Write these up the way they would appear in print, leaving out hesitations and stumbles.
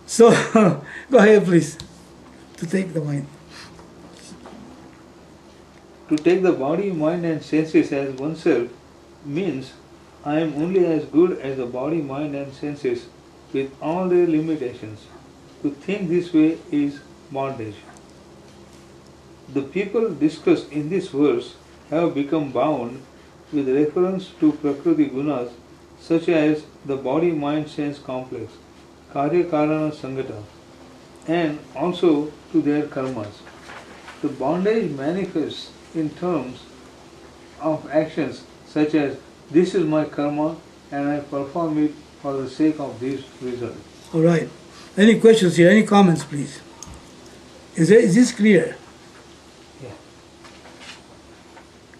So, go ahead, please, to take the mind. To take the body, mind and senses as oneself means I am only as good as the body, mind and senses with all their limitations. To think this way is bondage. The people discussed in this verse have become bound with reference to Prakriti Gunas such as the body, mind, sense complex, Karya Karana Sangata, and also to their karmas. The bondage manifests in terms of actions such as this is my karma and I perform it for the sake of this result. All right. Any questions here? Any comments, please? Is this clear? Yeah.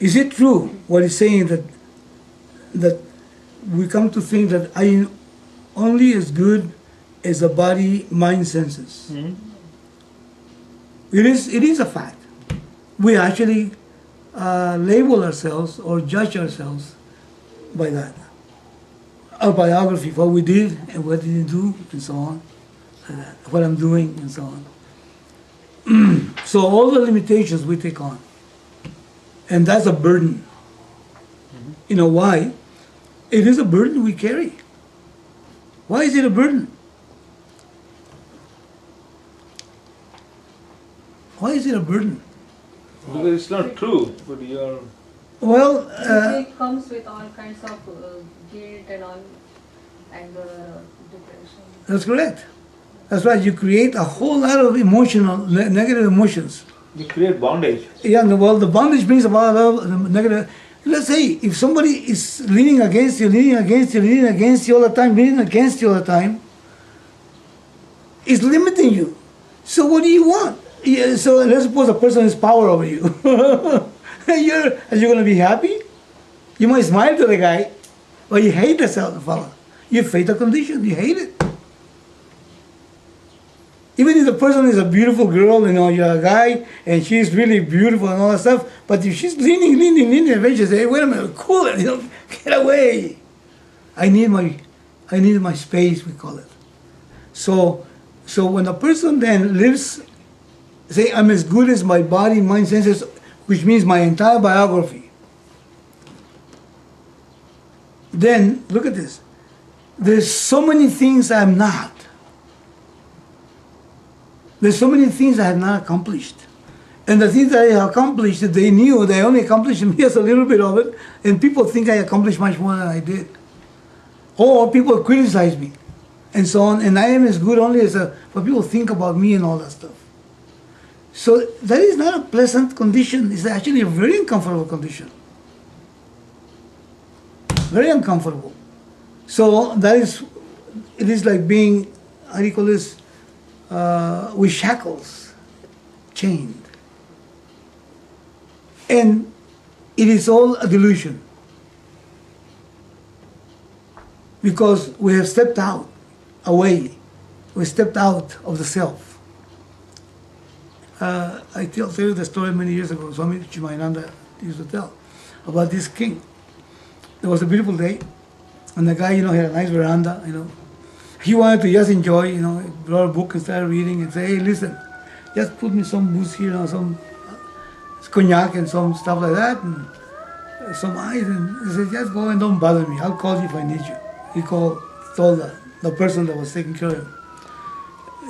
Is it true what he's saying that we come to think that I am only as good as the body, mind, senses? Mm-hmm. It is a fact. We actually label ourselves or judge ourselves by that. Our biography, what we did and what didn't do, and so on. What I'm doing, and so on. So all the limitations we take on. And that's a burden. Mm-hmm. You know why? It is a burden we carry. Why is it a burden? Why is it a burden? Because it's not true, but you are... Well, it comes with all kinds of guilt and all, anger, depression. that's correct. That's right. You create a whole lot of negative emotions. You create bondage. Yeah, well, the bondage brings about a lot of negative. Let's say if somebody is leaning against you all the time, it's limiting you. So what do you want? Yeah, so let's suppose a person has power over you. Are you going to be happy? You might smile to the guy, but you hate the fellow. You face the condition. You hate it. Even if the person is a beautiful girl, you're a guy, and she's really beautiful and all that stuff, but if she's leaning, eventually you say, hey, wait a minute, cool it, get away. I need my space, we call it. So when a person then lives, say, I'm as good as my body, mind, senses, which means my entire biography, then, look at this, there's so many things I'm not. There's so many things I have not accomplished. And the things that I have accomplished, they knew they only accomplished just a little bit of it, and people think I accomplished much more than I did. Or people criticize me, and so on, and I am as good only as what people think about me and all that stuff. So that is not a pleasant condition. It's actually a very uncomfortable condition. Very uncomfortable. So it is like being, how do you call this, with shackles, chained. And it is all a delusion. Because we have stepped away. We stepped out of the self. I tell you the story many years ago, Swami Dayananda used to tell about this king. There was a beautiful day, and the guy, had a nice veranda, He wanted to just enjoy, he brought a book and started reading and say, hey, listen, just put me some booze here, some cognac and some stuff like that, and some ice, and he said, just go and don't bother me, I'll call you if I need you. He told the person that was taking care of him,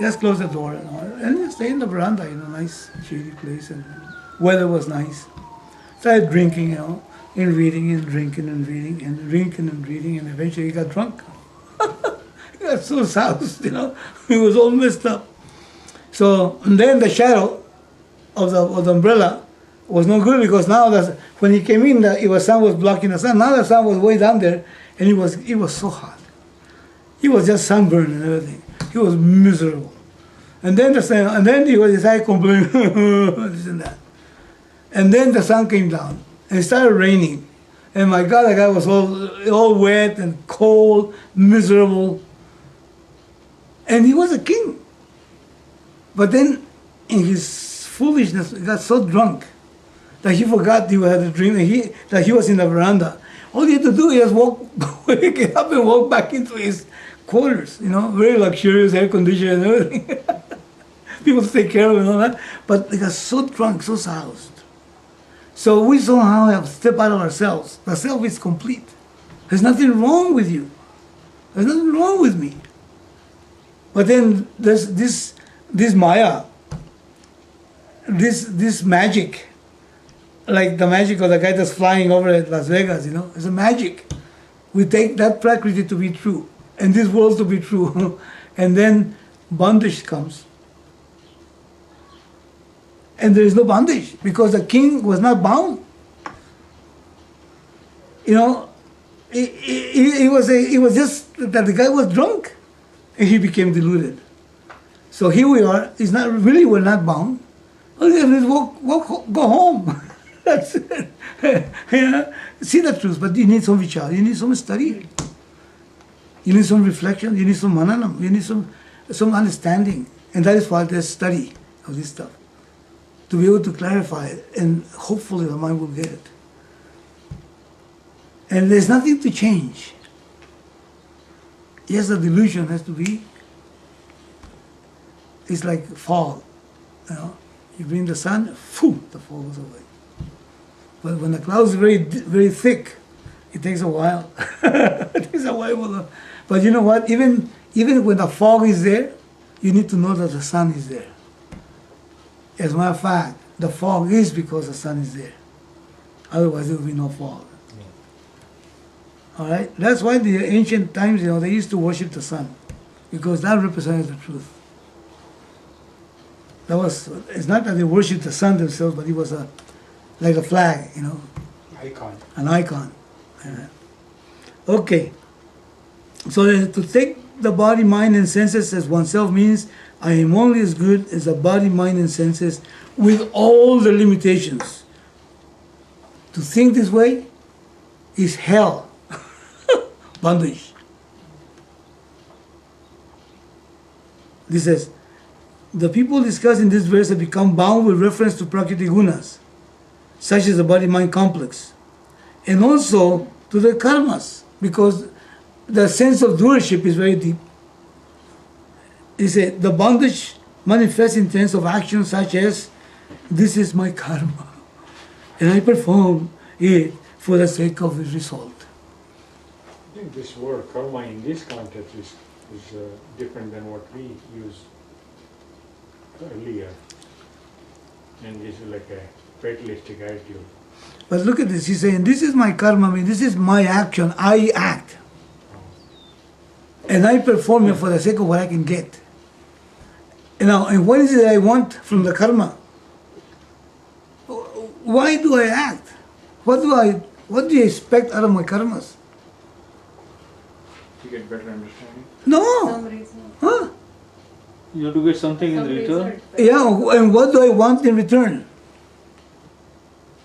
just close the door, and just stay in the veranda, nice shady place, and weather was nice. Started drinking, and reading and drinking and reading and drinking and reading, and eventually he got drunk. He got so soused, he was all messed up. So, and then the shadow of the umbrella was no good, because now when he came in, the sun was blocking the sun. Now the sun was way down there, and it was so hot. He was just sunburned and everything. He was miserable. And then he was decided complaining, this and that. And then the sun came down, and it started raining. And my God, the guy was all wet and cold, miserable. And he was a king. But then, in his foolishness, he got so drunk that he forgot he had a dream, that he was in the veranda. All he had to do is get up and walk back into his quarters, very luxurious, air conditioned and everything. People to take care of and all that. But they got so drunk, so soused. So we somehow have stepped out of ourselves. The self is complete. There's nothing wrong with you. There's nothing wrong with me. But then there's this Maya, this magic, like the magic of the guy that's flying over at Las Vegas, it's a magic. We take that Prakriti to be true, and this world to be true, and then bondage comes. And there is no bondage, because the king was not bound. It was just that the guy was drunk, and he became deluded. So here we are. It's not really, we're not bound. Let's go home. That's it. See the truth, but you need some vichar. You need some study. You need some reflection. You need some mananam. You need some understanding, and that is why there's study of this stuff, to be able to clarify it, and hopefully the mind will get it. And there's nothing to change. Yes, the delusion has to be. It's like fog. You bring the sun, phew, the fog goes away. But when the clouds are very, very thick, it takes a while. It takes a while. But you know what? Even when the fog is there, you need to know that the sun is there. As a matter of fact, the fog is because the sun is there. Otherwise, there will be no fog. All right? That's why the ancient times, they used to worship the sun, because that represented the truth. It's not that they worshipped the sun themselves, but it was like a flag, Icon. An icon. Okay. So to take the body, mind, and senses as oneself means I am only as good as the body, mind, and senses with all the limitations. To think this way is hell. Bondage. This says, the people discussed in this verse have become bound with reference to Prakriti gunas, such as the body-mind complex, and also to the karmas, because the sense of doership is very deep. He said, the bondage manifests in terms of actions such as, this is my karma, and I perform it for the sake of the result. I think this word karma in this context is different than what we used earlier. And this is like a fatalistic attitude. But look at this, he's saying, this is my karma, this is my action, I act. And I perform it for the sake of what I can get. And what is it I want from the karma? Why do I act? What do you expect out of my karmas? To get better understanding? No. Some reason. Huh? You have to get something in Some return. result. Yeah, and what do I want in return?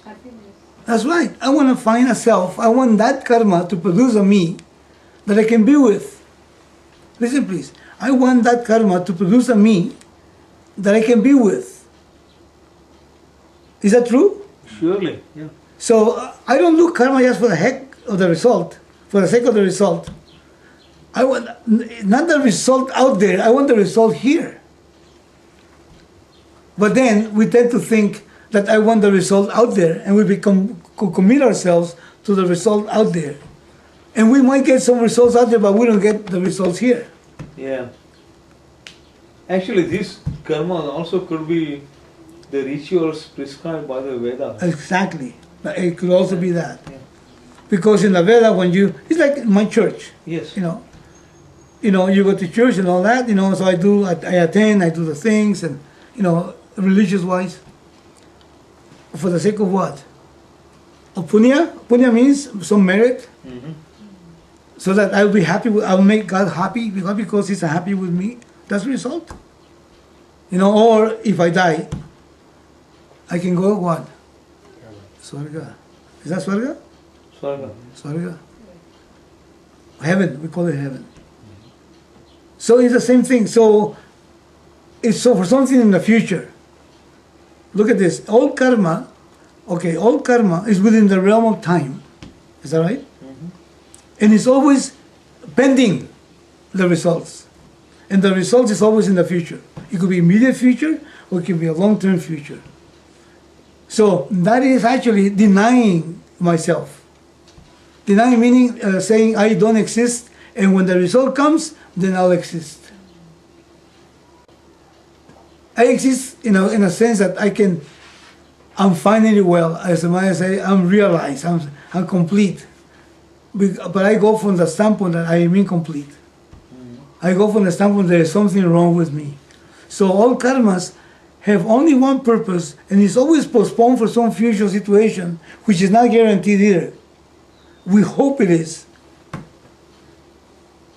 Happiness. That's right. I want to find a self. I want that karma to produce a me that I can be with. Listen, please. I want that karma to produce a me that I can be with. Is that true? Surely, yeah. So I don't do karma just for the heck of the result, for the sake of the result. I want not the result out there, I want the result here. But then we tend to think that I want the result out there, and we commit ourselves to the result out there. And we might get some results out there, but we don't get the results here. Yeah. Actually, this karma also could be the rituals prescribed by the Vedas. Exactly. It could also be that. Yeah. Because in the Veda, it's like my church. Yes. You go to church and all that, so I attend, I do the things, and, religious-wise. For the sake of what? Of punya? Punya means some merit. Mm-hmm. So that I'll be happy, I'll make God happy, because He's happy with me. That's the result. Or if I die, I can go what? Swarga. Is that Swarga? Swarga. Swarga. Heaven, we call it heaven. So it's the same thing. So it's for something in the future. Look at this. All karma is within the realm of time. Is that right? Mm-hmm. And it's always pending. the results. And the result is always in the future. It could be immediate future or it could be a long-term future. So that is actually denying myself. Denying meaning saying I don't exist, and when the result comes, then I'll exist. I exist in a sense that I'm finally well. As the Maya say, I'm realized, I'm complete. But I go from the standpoint that I am incomplete. I go from the standpoint there is something wrong with me. So all karmas have only one purpose, and it's always postponed for some future situation, which is not guaranteed either. We hope it is.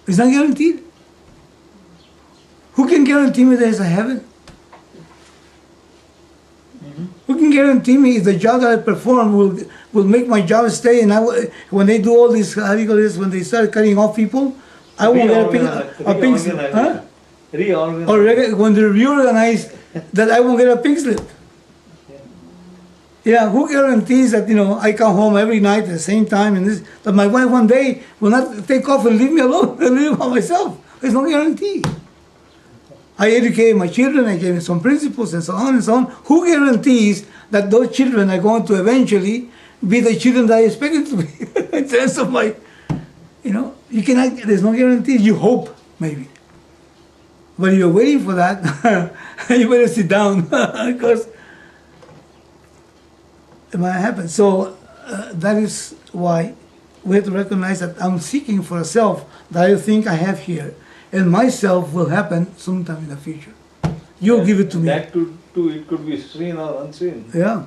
It's not guaranteed. Who can guarantee me there's a heaven? Who can guarantee me if the job that I perform will make my job stay? And when they do all this, how do you call this? When they start cutting off people, I won't get a pink slip. Huh? Reorganize. Or when they reorganize, that I won't get a pink slip. Yeah, who guarantees that I come home every night at the same time and that my wife one day will not take off and leave me alone and live by myself? There's no guarantee. I educated my children, I gave them some principles and so on and so on. Who guarantees that those children are going to eventually be the children that I expected to be? In terms of my, you cannot, there's no guarantee. You hope, maybe. But if you're waiting for that, you better sit down because it might happen. So that is why we have to recognize that I'm seeking for a self that I think I have here. And myself will happen sometime in the future. You'll give it to me. That too, it could be seen or unseen. Yeah.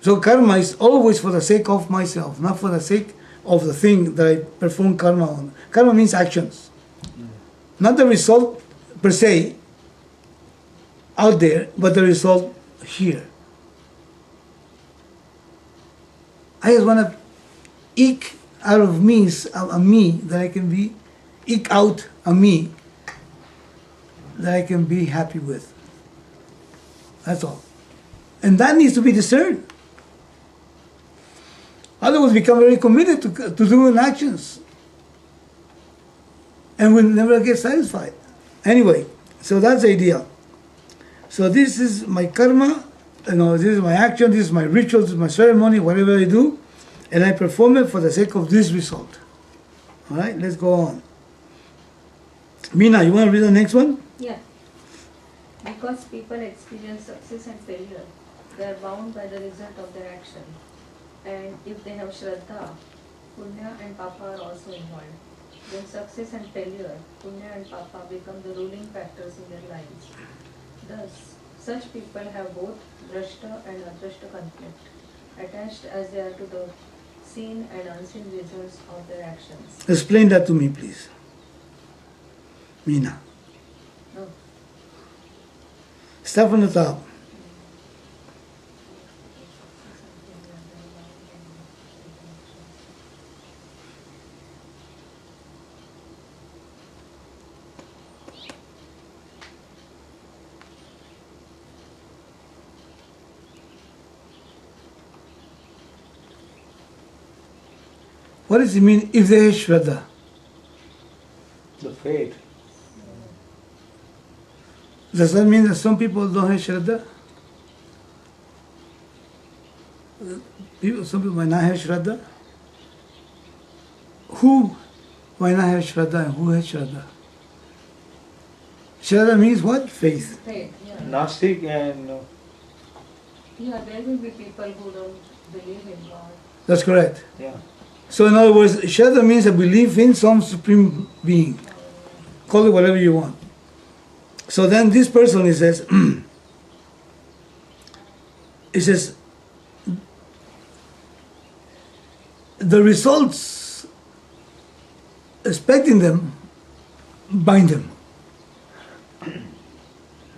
So karma is always for the sake of myself, not for the sake of the thing that I perform karma on. Karma means actions. Not the result per se out there, but the result here. I just want to eke out of me a me that I can be, eke out a me that I can be happy with. That's all. And that needs to be discerned. Otherwise, we become very committed to doing actions. And we'll never get satisfied. Anyway, so that's the idea. So this is my karma, this is my action, this is my ritual, this is my ceremony, whatever I do, and I perform it for the sake of this result. All right, let's go on. Meena, you want to read the next one? Yeah. Because people experience success and failure, they are bound by the result of their action. And if they have Shraddha, Punya and Papa are also involved. Then success and failure, Punya and Papa become the ruling factors in their lives. Thus, such people have both Drashta and Adrashta conflict, attached as they are to the seen and unseen results of their actions. Explain that to me, please. Meena. No. Start from the top. What does it mean if there is Shraddha? The fate. Does that mean that some people don't have Shraddha? Some people might not have Shraddha? Who might not have Shraddha and who has Shraddha? Shraddha means what? Faith. Faith, yeah. Gnostic and Yeah, there will be people who don't believe in God. That's correct. yeah. So in other words, Shraddha means a belief in some supreme being. Call it whatever you want. So then this person, he says, the results, expecting them, bind them.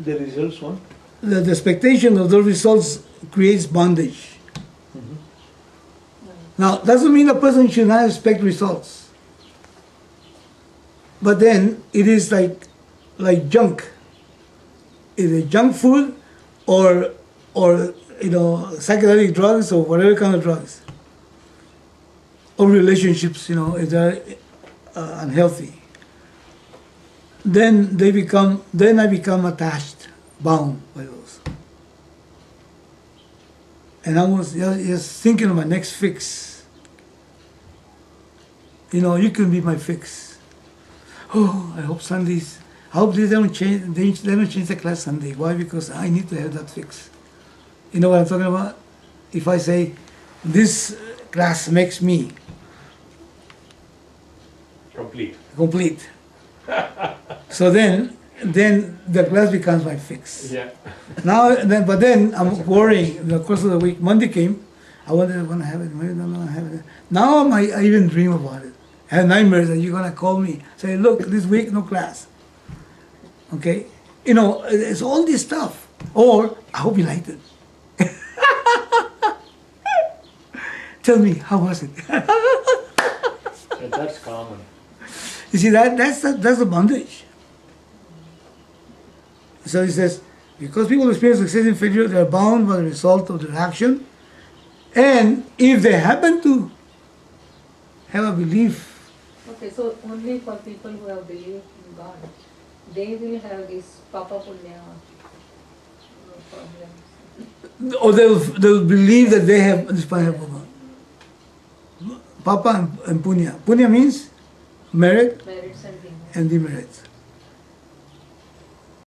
The results one. The expectation of the results creates bondage. Now, doesn't mean a person should not expect results. But then, it is like junk. Either junk food or psychedelic drugs or whatever kind of drugs. Or relationships, if they're unhealthy. then I become attached, bound by those. And I was just thinking of my next fix. You know, you can be my fix. Oh, I hope Sundays, I hope they don't change the class Sunday. Why? Because I need to have that fix. You know what I'm talking about? If I say, this class makes me complete. So then the class becomes my fix. Yeah. But then I'm worrying. In the course of the week, Monday came. I wonder if I'm gonna have it. Maybe I'm gonna have it. Now I even dream about it. I have nightmares that you're gonna call me, say, look, this week no class. Okay, you know, it's all this stuff. Or I hope you liked it. Tell me, how was it? Yeah, that's common. You see, that's the bondage. So he says, because people experience success and failure, they are bound by the result of their action. And if they happen to have a belief, Okay, so only for people who have believed in God, they will have this Papa Punya problems. or they'll believe that they have this Papa and Punya. Punya means merit Merits and demerits. and demerits.